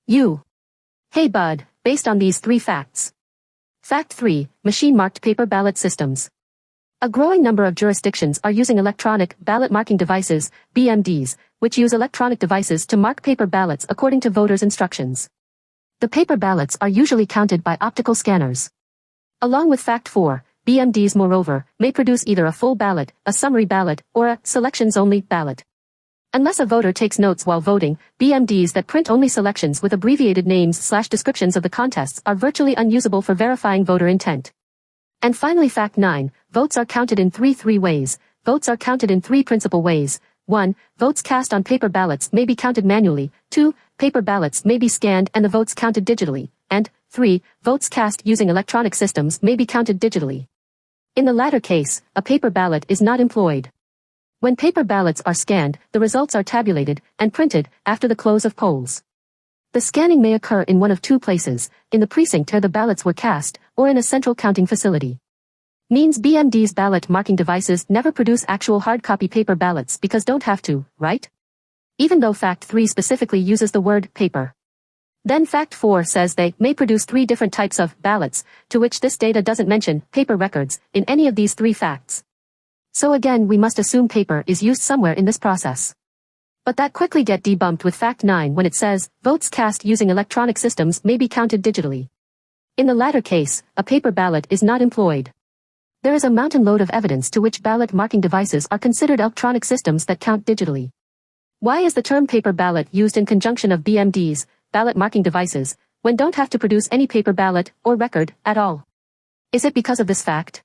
You. Hey bud, based on these 3 facts. Fact 3, machine-marked paper ballot systems. A growing number of jurisdictions are using electronic ballot marking devices, BMDs, which use electronic devices to mark paper ballots according to voters' instructions. The paper ballots are usually counted by optical scanners. Along with Fact 4, BMDs moreover, may produce either a full ballot, a summary ballot, or a selections-only ballot. Unless a voter takes notes while voting, BMDs that print only selections with abbreviated names/descriptions of the contests are virtually unusable for verifying voter intent. And finally Fact 9, votes are counted in three ways. Votes are counted in 3 principal ways. 1. Votes cast on paper ballots may be counted manually. 2. Paper ballots may be scanned and the votes counted digitally. And 3. Votes cast using electronic systems may be counted digitally. In the latter case, a paper ballot is not employed. When paper ballots are scanned, the results are tabulated and printed after the close of polls. The scanning may occur in one of 2 places, in the precinct where the ballots were cast, or in a central counting facility. Means BMD's ballot marking devices never produce actual hard copy paper ballots because don't have to, right? Even though Fact 3 specifically uses the word paper. Then Fact 4 says they may produce 3 different types of ballots, to which this data doesn't mention paper records in any of these 3 facts. So again we must assume paper is used somewhere in this process. But that quickly get debunked with Fact 9 when it says, votes cast using electronic systems may be counted digitally. In the latter case, a paper ballot is not employed. There is a mountain load of evidence to which ballot marking devices are considered electronic systems that count digitally. Why is the term paper ballot used in conjunction of BMDs, ballot marking devices, when don't have to produce any paper ballot or record at all? Is it because of this fact?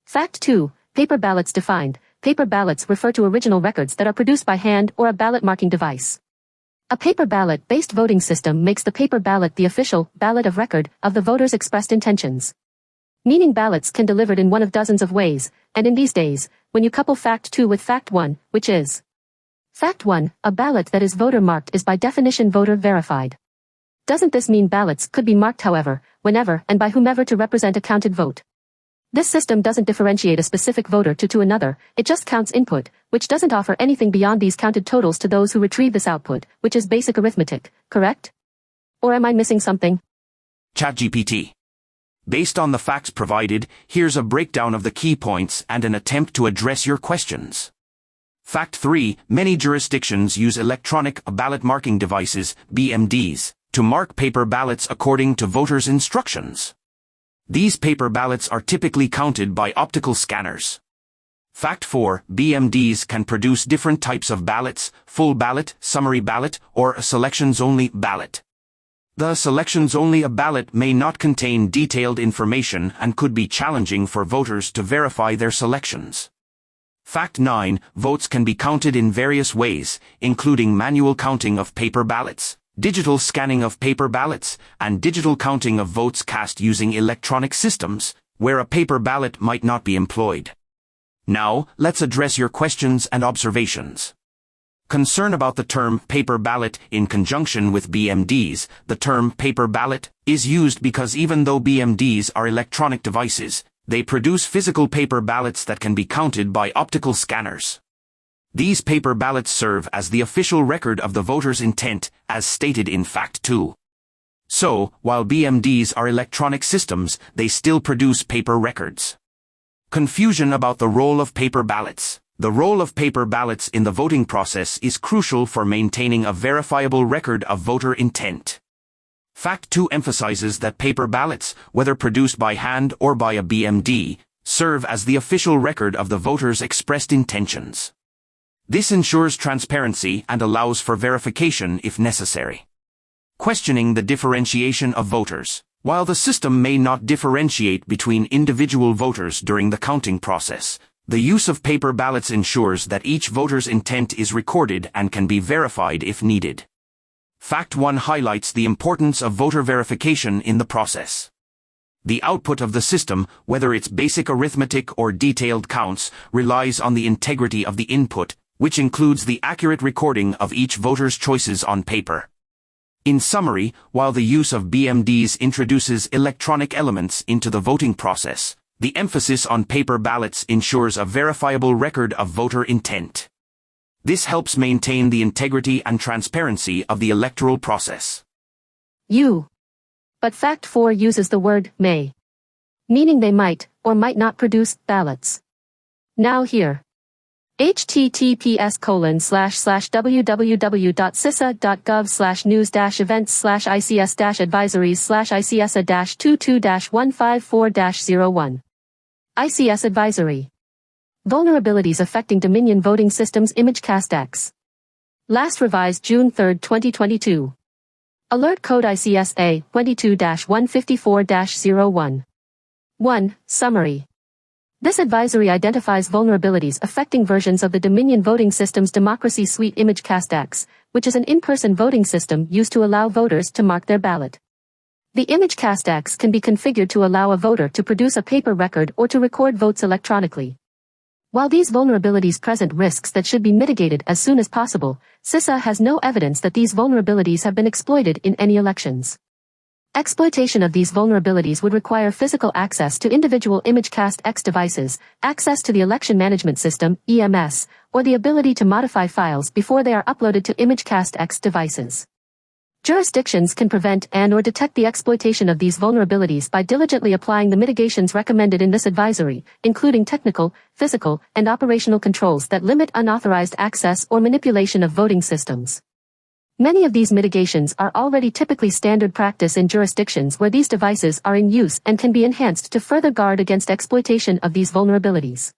Fact 2. Paper ballots defined. Paper ballots refer to original records that are produced by hand or a ballot marking device. A paper ballot-based voting system makes the paper ballot the official ballot of record of the voters' expressed intentions. Meaning ballots can be delivered in one of dozens of ways, and in these days, when you couple Fact 2 with Fact 1, which is Fact 1, a ballot that is voter marked is by definition voter verified. Doesn't this mean ballots could be marked however, whenever and by whomever to represent a counted vote? This system doesn't differentiate a specific voter to another, it just counts input, which doesn't offer anything beyond these counted totals to those who retrieve this output, which is basic arithmetic, correct? Or am I missing something? ChatGPT. Based on the facts provided, here's a breakdown of the key points and an attempt to address your questions. Fact 3. Many jurisdictions use electronic ballot marking devices, BMDs, to mark paper ballots according to voters' instructions. These paper ballots are typically counted by optical scanners. Fact 4. BMDs can produce different types of ballots, full ballot, summary ballot, or a selections-only ballot. The selections-only ballot may not contain detailed information and could be challenging for voters to verify their selections. Fact 9. Votes can be counted in various ways, including manual counting of paper ballots, digital scanning of paper ballots, and digital counting of votes cast using electronic systems, where a paper ballot might not be employed. Now, let's address your questions and observations. Concern about the term paper ballot in conjunction with BMDs. The term paper ballot is used because even though BMDs are electronic devices, they produce physical paper ballots that can be counted by optical scanners. These paper ballots serve as the official record of the voter's intent, as stated in Fact 2. So, while BMDs are electronic systems, they still produce paper records. Confusion about the role of paper ballots. The role of paper ballots in the voting process is crucial for maintaining a verifiable record of voter intent. Fact 2 emphasizes that paper ballots, whether produced by hand or by a BMD, serve as the official record of the voter's expressed intentions. This ensures transparency and allows for verification if necessary. Questioning the differentiation of voters. While the system may not differentiate between individual voters during the counting process, the use of paper ballots ensures that each voter's intent is recorded and can be verified if needed. Fact 1 highlights the importance of voter verification in the process. The output of the system, whether it's basic arithmetic or detailed counts, relies on the integrity of the input, which includes the accurate recording of each voter's choices on paper. In summary, while the use of BMDs introduces electronic elements into the voting process, the emphasis on paper ballots ensures a verifiable record of voter intent. This helps maintain the integrity and transparency of the electoral process. U. But Fact 4 uses the word may, meaning they might or might not produce ballots. Now here. https://www.cisa.gov/news-events/ICS-advisories/ICSA-22-154-01. ICS Advisory. Vulnerabilities affecting Dominion Voting Systems ImageCast X. Last revised June 3, 2022. Alert Code ICS A22-154-01. 1. Summary. This advisory identifies vulnerabilities affecting versions of the Dominion Voting Systems Democracy Suite ImageCast X, which is an in-person voting system used to allow voters to mark their ballot. The ImageCast X can be configured to allow a voter to produce a paper record or to record votes electronically. While these vulnerabilities present risks that should be mitigated as soon as possible, CISA has no evidence that these vulnerabilities have been exploited in any elections. Exploitation of these vulnerabilities would require physical access to individual ImageCast X devices, access to the Election Management System, EMS, or the ability to modify files before they are uploaded to ImageCast X devices. Jurisdictions can prevent and/or detect the exploitation of these vulnerabilities by diligently applying the mitigations recommended in this advisory, including technical, physical, and operational controls that limit unauthorized access or manipulation of voting systems. Many of these mitigations are already typically standard practice in jurisdictions where these devices are in use and can be enhanced to further guard against exploitation of these vulnerabilities.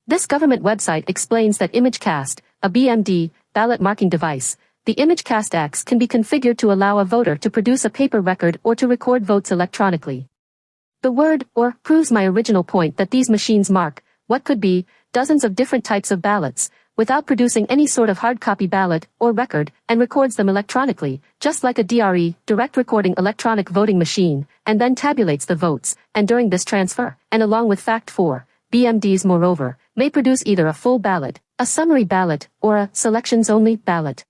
This government website explains that ImageCast, a BMD, ballot marking device, the ImageCast X can be configured to allow a voter to produce a paper record or to record votes electronically. The word or proves my original point that these machines mark what could be dozens of different types of ballots, without producing any sort of hard copy ballot or record, and records them electronically, just like a DRE, direct recording electronic voting machine, and then tabulates the votes, and during this transfer, and along with Fact 4, BMDs moreover, may produce either a full ballot, a summary ballot, or a selections-only ballot.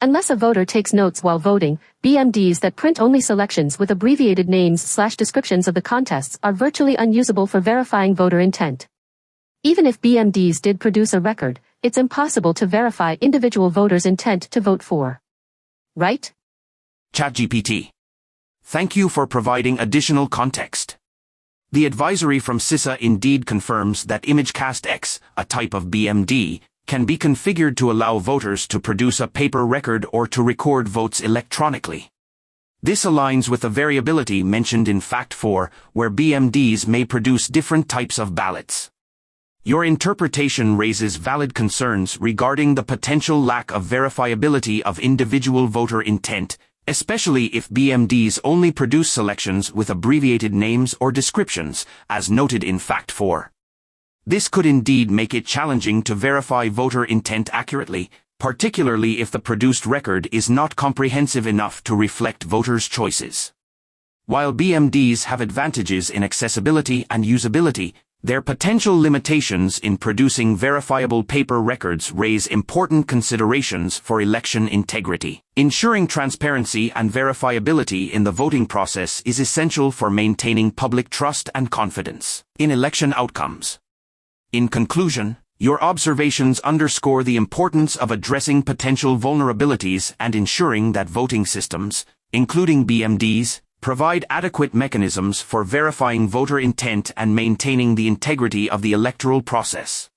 Unless a voter takes notes while voting, BMDs that print only selections with abbreviated names/descriptions of the contests are virtually unusable for verifying voter intent. Even if BMDs did produce a record, it's impossible to verify individual voters' intent to vote for. Right? ChatGPT. Thank you for providing additional context. The advisory from CISA indeed confirms that ImageCast X, a type of BMD, can be configured to allow voters to produce a paper record or to record votes electronically. This aligns with the variability mentioned in Fact 4, where BMDs may produce different types of ballots. Your interpretation raises valid concerns regarding the potential lack of verifiability of individual voter intent, especially if BMDs only produce selections with abbreviated names or descriptions, as noted in Fact 4. This could indeed make it challenging to verify voter intent accurately, particularly if the produced record is not comprehensive enough to reflect voters' choices. While BMDs have advantages in accessibility and usability, their potential limitations in producing verifiable paper records raise important considerations for election integrity. Ensuring transparency and verifiability in the voting process is essential for maintaining public trust and confidence in election outcomes. In conclusion, your observations underscore the importance of addressing potential vulnerabilities and ensuring that voting systems, including BMDs, provide adequate mechanisms for verifying voter intent and maintaining the integrity of the electoral process.